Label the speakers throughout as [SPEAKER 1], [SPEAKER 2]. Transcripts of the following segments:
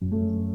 [SPEAKER 1] Hello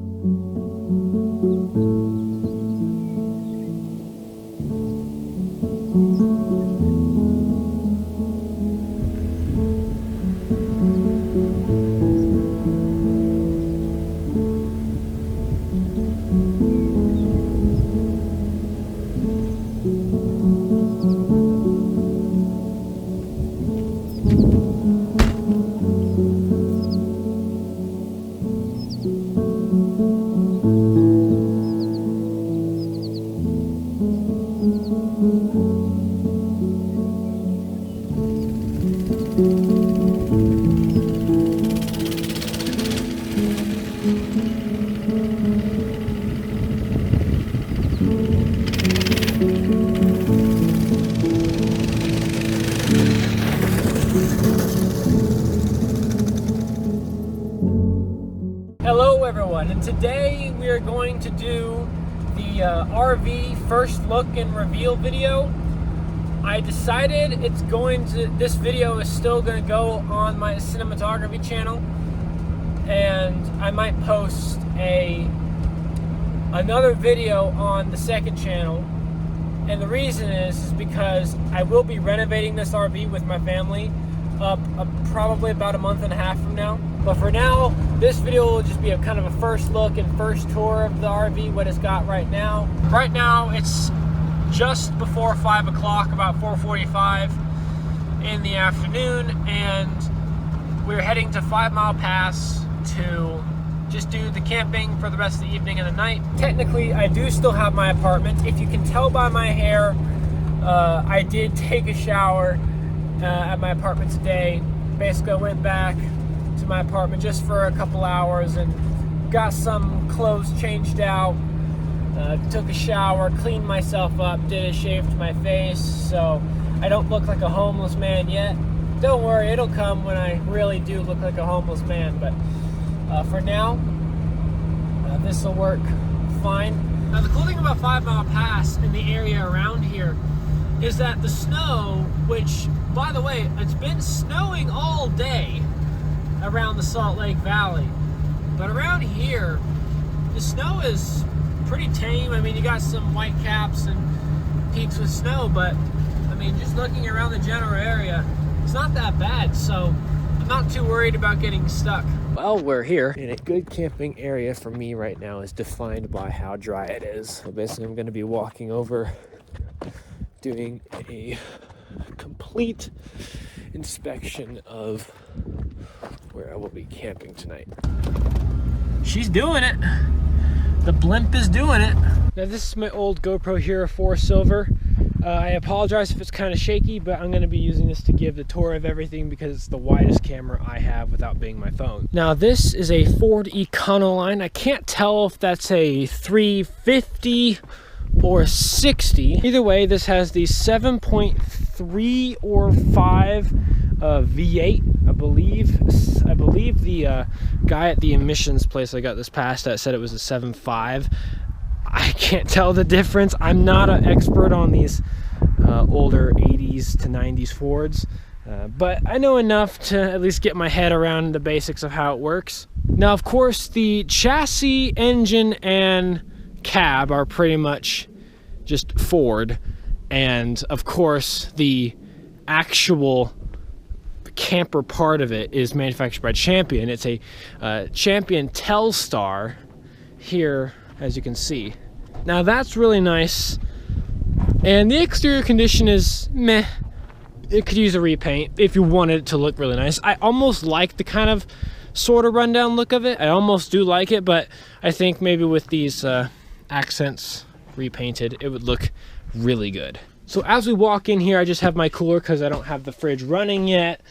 [SPEAKER 1] everyone, and today we are going to do the RV first look and reveal video. I decided this video is still going to go on my cinematography channel, and I might post another video on the second channel. And the reason is because I will be renovating this RV with my family up probably about a month and a half from now. But for now, this video will just be a kind of a first look and first tour of the RV, what it's got right now. Right now, it's just before 5 o'clock, about 4:45 in the afternoon, and we're heading to 5 Mile Pass to just do the camping for the rest of the evening and the night. Technically, I do still have my apartment. If you can tell by my hair, I did take a shower at my apartment today. Basically, I went back to my apartment just for a couple hours and got some clothes changed out, took a shower, cleaned myself up, did a shave to my face, so I don't look like a homeless man yet. Don't worry, it'll come when I really do look like a homeless man, but for now, this will work fine. Now, the cool thing about 5 Mile Pass in the area around here is that the snow, which, by the way, it's been snowing all day around the Salt Lake Valley, but around here, the snow is pretty tame. I mean, you got some white caps and peaks with snow, but I mean, just looking around the general area, it's not that bad, so I'm not too worried about getting stuck. Well, we're here, and a good camping area for me right now is defined by how dry it is. So basically, I'm going to be walking over, doing a complete inspection of where I will be camping tonight. She's doing it. The blimp is doing it. Now, this is my old GoPro Hero 4 Silver. I apologize if it's kind of shaky, but I'm going to be using this to give the tour of everything because it's the widest camera I have without being my phone. Now, this is a Ford Econoline. I can't tell if that's a 350 or 60. Either way, this has the 7.3 or 5 V8, I believe the guy at the emissions place I got this past at said it was a 7.5. I can't tell the difference. I'm not an expert on these older 80s to 90s Fords, but I know enough to at least get my head around the basics of how it works. Now, of course, the chassis, engine, and cab are pretty much just Ford, and of course the actual camper part of it is manufactured by Champion. It's a Champion Telstar here, as you can see. Now, that's really nice, and the exterior condition is meh. It could use a repaint if you wanted it to look really nice. I almost like the kind of sort of rundown look of it. I almost do like it, but I think maybe with these accents repainted, it would look really good. So as we walk in here, I just have my cooler because I don't have the fridge running yet.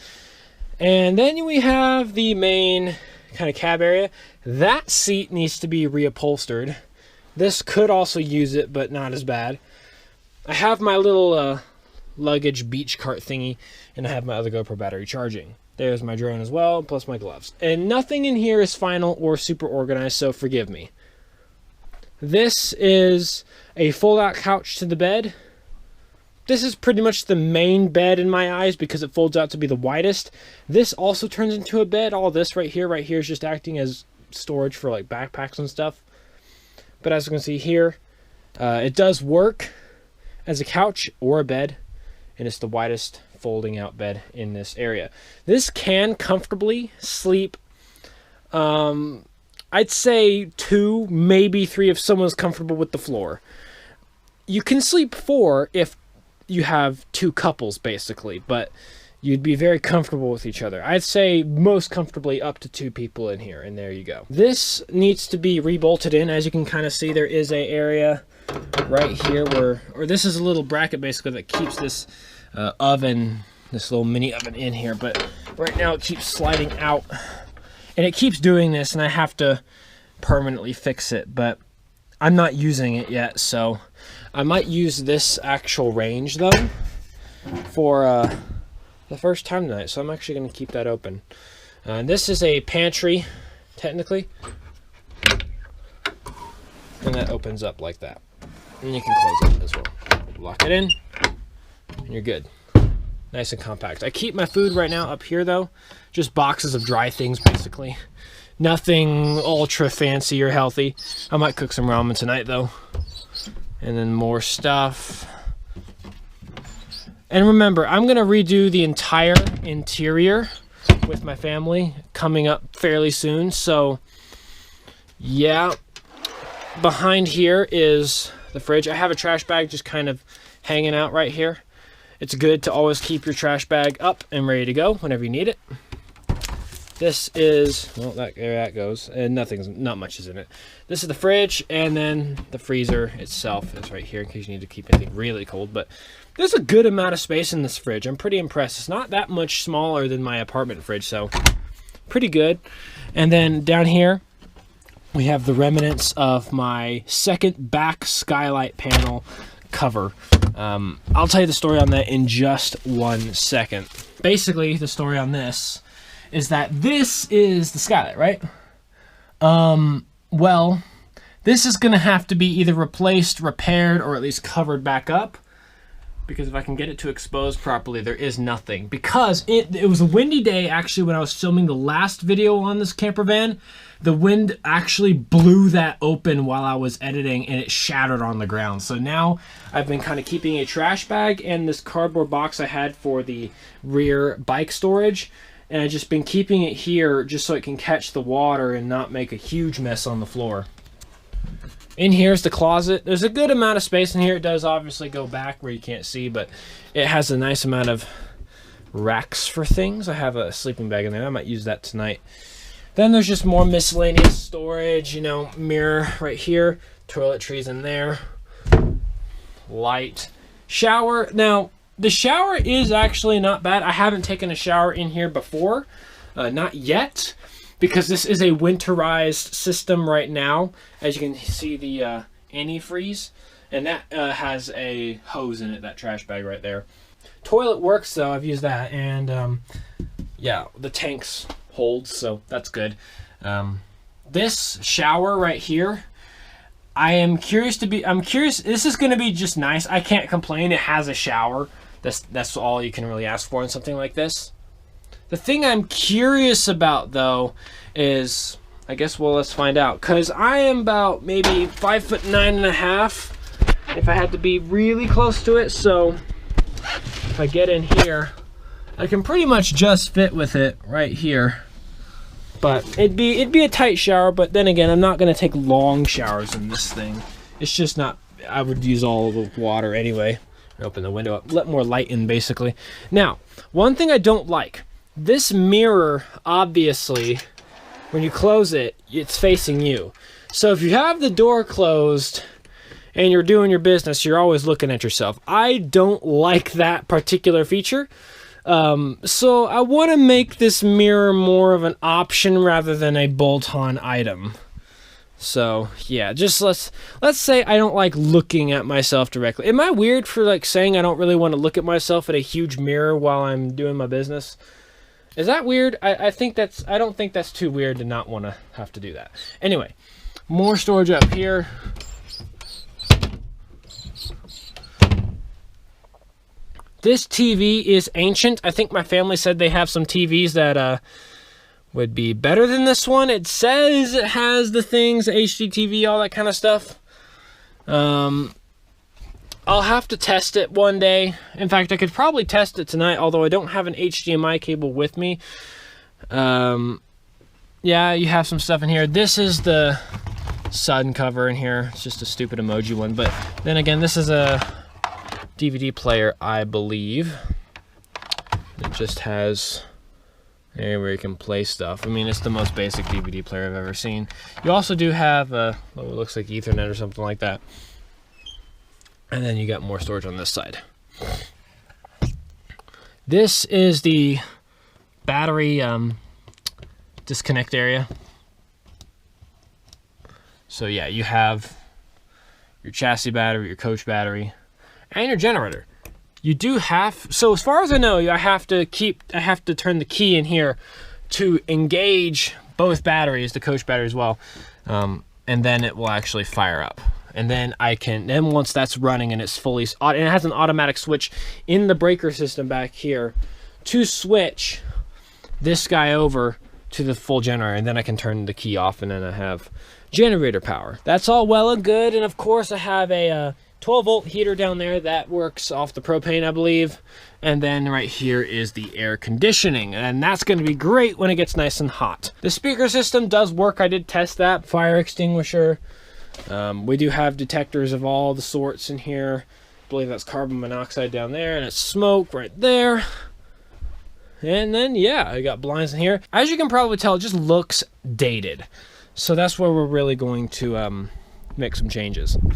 [SPEAKER 1] And then we have the main kind of cab area. That seat needs to be reupholstered. This could also use it, but not as bad. I have my little luggage beach cart thingy, and I have my other GoPro battery charging. There's my drone as well, plus my gloves. And nothing in here is final or super organized, so forgive me. This is a fold-out couch to the bed. This is pretty much the main bed in my eyes because it folds out to be the widest. This also turns into a bed. All this right here is just acting as storage for like backpacks and stuff. But as you can see here, it does work as a couch or a bed, and it's the widest folding out bed in this area. This can comfortably sleep, I'd say 2, maybe 3 if someone's comfortable with the floor. You can sleep 4 if you have 2 couples basically, but you'd be very comfortable with each other. I'd say most comfortably up to 2 people in here, and there you go. This needs to be rebolted in. As you can kind of see, there is a area right here where, or this is a little bracket basically that keeps this oven, this little mini oven in here, but right now it keeps sliding out, and it keeps doing this, and I have to permanently fix it, but I'm not using it yet, so I might use this actual range though for the first time tonight, so I'm actually going to keep that open. And this is a pantry, technically, and that opens up like that, and you can close it as well. Lock it in, and you're good. Nice and compact. I keep my food right now up here though, just boxes of dry things basically. Nothing ultra fancy or healthy. I might cook some ramen tonight though. And then more stuff. And remember, I'm gonna redo the entire interior with my family coming up fairly soon. So yeah, behind here is the fridge. I have a trash bag just kind of hanging out right here. It's good to always keep your trash bag up and ready to go whenever you need it. This is, well, there that goes, and not much is in it. This is the fridge, and then the freezer itself is right here in case you need to keep anything really cold. But there's a good amount of space in this fridge. I'm pretty impressed. It's not that much smaller than my apartment fridge, so pretty good. And then down here, we have the remnants of my second back skylight panel cover. I'll tell you the story on that in just 1 second. Basically, the story on this is that this is the skylight, right? Well, this is gonna have to be either replaced, repaired, or at least covered back up, because if I can get it to expose properly, there is nothing. Because it was a windy day actually when I was filming the last video on this camper van. The wind actually blew that open while I was editing, and it shattered on the ground. So now I've been kind of keeping a trash bag and this cardboard box I had for the rear bike storage, and I've just been keeping it here just so it can catch the water and not make a huge mess on the floor. In here's the closet. There's a good amount of space in here. It does obviously go back where you can't see, but it has a nice amount of racks for things. I have a sleeping bag in there. I might use that tonight. Then there's just more miscellaneous storage, you know, mirror right here, toiletries in there, light, shower. Now, the shower is actually not bad. I haven't taken a shower in here before, not yet, because this is a winterized system right now. As you can see, the antifreeze, and that has a hose in it, that trash bag right there. Toilet works though, I've used that, and yeah, the tanks hold, so that's good. This shower right here, I'm curious, this is gonna be just nice. I can't complain, it has a shower. That's all you can really ask for in something like this. The thing I'm curious about though is, I guess, well, let's find out, because I am about maybe 5'9.5" if I had to be really close to it. So if I get in here, I can pretty much just fit with it right here. But it'd be a tight shower, but then again, I'm not gonna take long showers in this thing. It's just not, I would use all the water anyway. Open the window up, let more light in basically. Now, one thing I don't like, this mirror, obviously, when you close it, it's facing you. So if you have the door closed and you're doing your business, you're always looking at yourself. I don't like that particular feature. So I want to make this mirror more of an option rather than a bolt-on item. So yeah, just let's say I don't like looking at myself directly. Am I weird for like saying I don't really want to look at myself at a huge mirror while I'm doing my business? Is that weird? I don't think that's too weird to not want to have to do that. Anyway, more storage up here. This TV is ancient. I think my family said they have some TVs that would be better than this one. It says it has the things, HDTV, all that kind of stuff. I'll have to test it one day. In fact, I could probably test it tonight, although I don't have an HDMI cable with me. Yeah, you have some stuff in here. This is the sun cover in here. It's just a stupid emoji one. But then again, this is a DVD player, I believe. It just has area where you can play stuff. I mean, it's the most basic DVD player I've ever seen. You also do have what looks like Ethernet or something like that. And then you got more storage on this side. This is the battery disconnect area. So yeah, you have your chassis battery, your coach battery, and your generator. You do have, so as far as I know, I have to turn the key in here to engage both batteries, the coach battery as well, and then it will actually fire up. And then then once that's running and it's fully, and it has an automatic switch in the breaker system back here to switch this guy over to the full generator, and then I can turn the key off, and then I have generator power. That's all well and good. And of course I have a 12-volt heater down there that works off the propane, I believe. And then right here is the air conditioning, and that's going to be great when it gets nice and hot. The speaker system does work. I did test that. Fire extinguisher. We do have detectors of all the sorts in here. I believe that's carbon monoxide down there, and it's smoke right there. And then, yeah, I got blinds in here. As you can probably tell, it just looks dated. So that's where we're really going to make some changes.